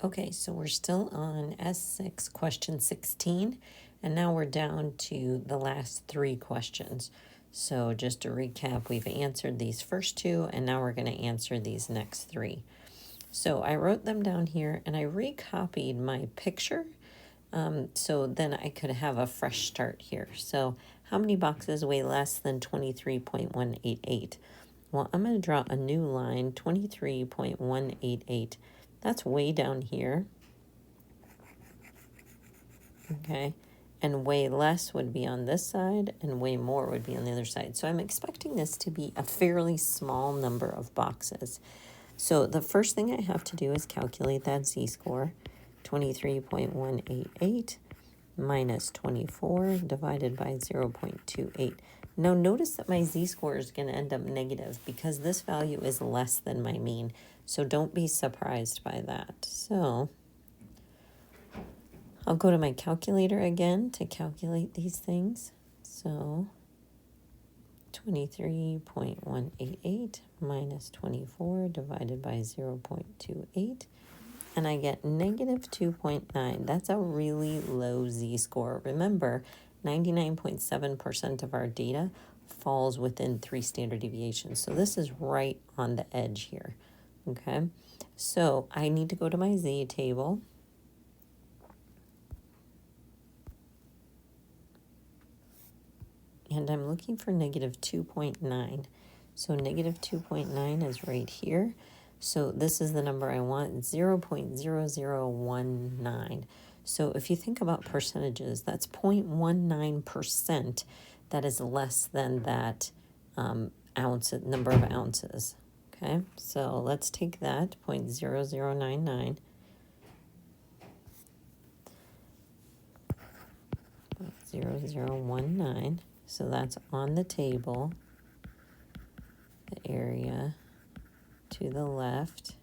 Okay, so we're still on S6, question 16, and now we're down to the last three questions. So just to recap, we've answered these first two, and now we're going to answer these next three. So I wrote them down here, and I recopied my picture, so then I could have a fresh start here. So how many boxes weigh less than 23.188? Well, I'm going to draw a new line, 23.188. That's way down here, okay? And way less would be on this side, and way more would be on the other side. So I'm expecting this to be a fairly small number of boxes. So the first thing I have to do is calculate that z-score, 23.188 minus 24 divided by 0.28. Now notice that my z-score is going to end up negative because this value is less than my mean. So don't be surprised by that. So I'll go to my calculator again to calculate these things. So 23.188 minus 24 divided by 0.28. And I get negative 2.9. That's a really low z-score. Remember, 99.7% of our data falls within 3 standard deviations. So this is right on the edge here, okay? So I need to go to my z table. And I'm looking for negative 2.9. So negative 2.9 is right here. So this is the number I want, 0.0019. So if you think about percentages, that's 0.19% that is less than that number of ounces. Okay, so let's take that, 0.0099. 0.0019. So that's on the table. The area to the left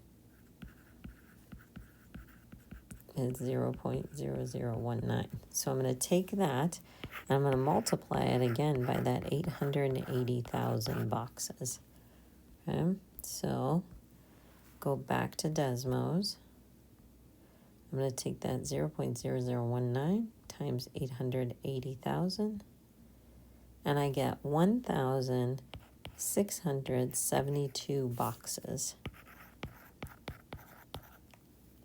is 0.0019. So I'm going to take that and I'm going to multiply it again by that 880,000 boxes. Okay, so go back to Desmos. I'm going to take that 0.0019 times 880,000, and I get 1,672 boxes.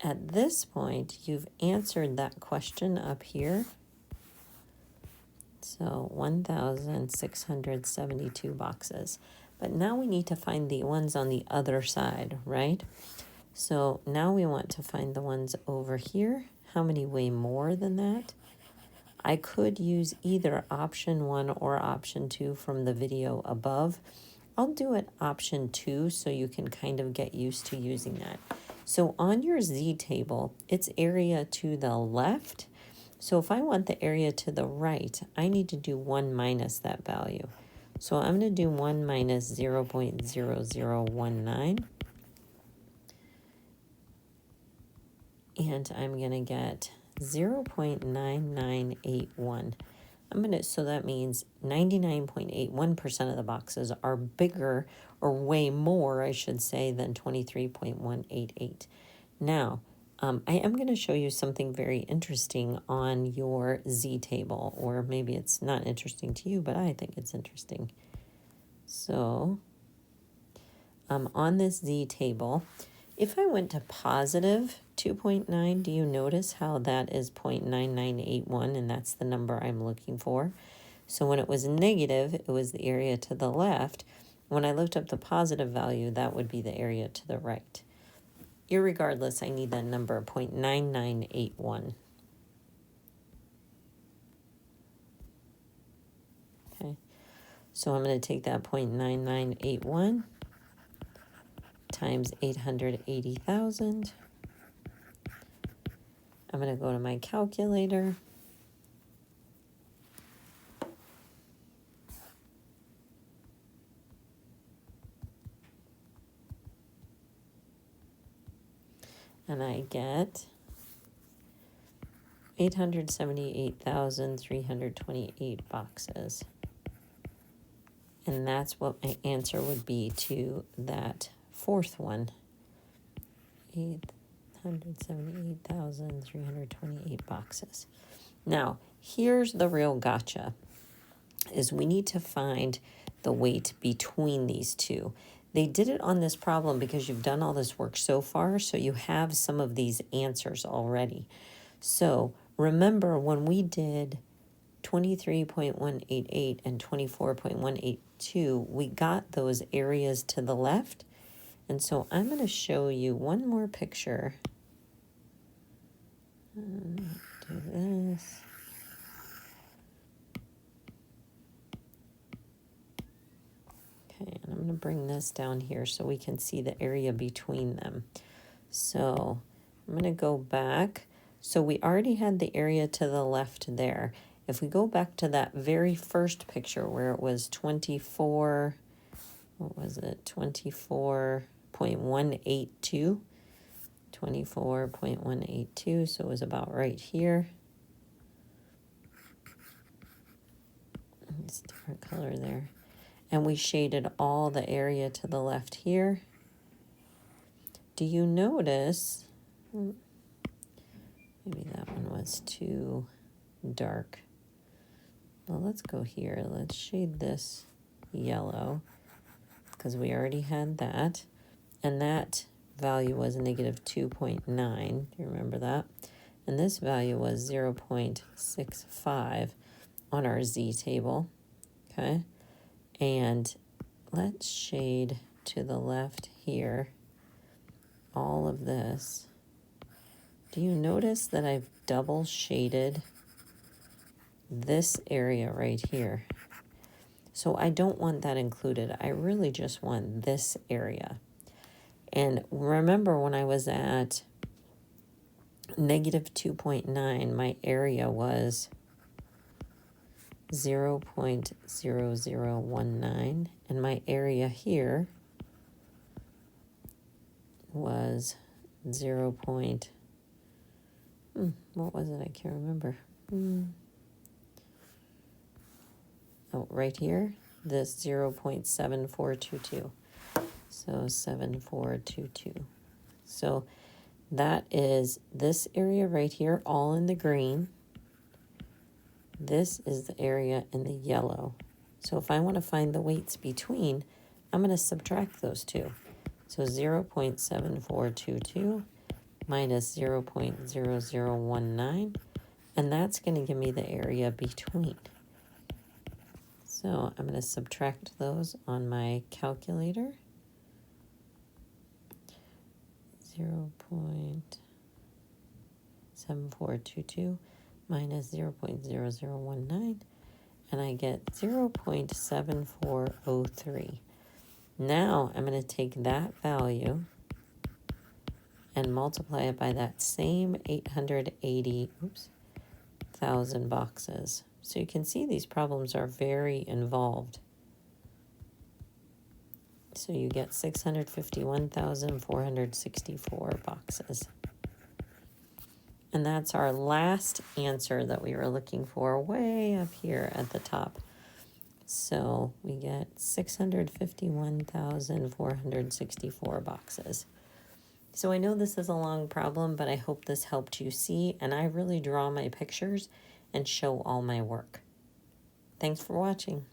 At this point, you've answered that question up here. So 1,672 boxes. But now we need to find the ones on the other side, right? So now we want to find the ones over here. How many weigh more than that? I could use either option 1 or option 2 from the video above. I'll do it option 2 so you can kind of get used to using that. So on your Z table, it's area to the left. So if I want the area to the right, I need to do 1 minus that value. So I'm going to do 1 minus 0.0019. And I'm going to get 0.9981. So that means 99.81% of the boxes are bigger, or way more, I should say, than 23.188. Now, I am going to show you something very interesting on your Z table, or maybe it's not interesting to you, but I think it's interesting. So, on this Z table, if I went to positive 2.9, do you notice how that is 0.9981, and that's the number I'm looking for? So when it was negative, it was the area to the left. When I looked up the positive value, that would be the area to the right. Irregardless, I need that number, 0.9981. Okay, so I'm going to take that 0.9981 times 880,000. I'm going to go to my calculator. And I get 878,328 boxes. And that's what my answer would be to that fourth one. 178,328 boxes. Now, here's the real gotcha, is we need to find the weight between these two. They did it on this problem because you've done all this work so far, so you have some of these answers already. So remember when we did 23.188 and 24.182, we got those areas to the left. And so I'm going to show you one more picture. Do this. Okay, and I'm going to bring this down here so we can see the area between them. So I'm going to go back. So we already had the area to the left there. If we go back to that very first picture where it was 24, what was it? 24.182. 24.182, so it was about right here. It's a different color there. And we shaded all the area to the left here. Do you notice, maybe that one was too dark. Well, let's go here. Let's shade this yellow because we already had that. And that value was negative 2.9. Do you remember that? And this value was 0.65 on our Z table. Okay. And let's shade to the left here all of this. Do you notice that I've double shaded this area right here? So I don't want that included. I really just want this area. And remember when I was at negative 2.9, my area was 0.0019, and my area here was what was it? I can't remember. Oh, right here, this 0.7422. So 7422. So that is this area right here, all in the green. This is the area in the yellow. So if I want to find the weights between, I'm going to subtract those two. So 0.7422 minus 0.0019, and that's going to give me the area between. So I'm going to subtract those on my calculator. 0.7422 minus 0.0019, and I get 0.7403. Now I'm going to take that value and multiply it by that same 880,000 boxes. So you can see these problems are very involved. So you get 651,464 boxes. And that's our last answer that we were looking for, way up here at the top. So we get 651,464 boxes. So I know this is a long problem, but I hope this helped you see, and I really draw my pictures and show all my work. Thanks for watching.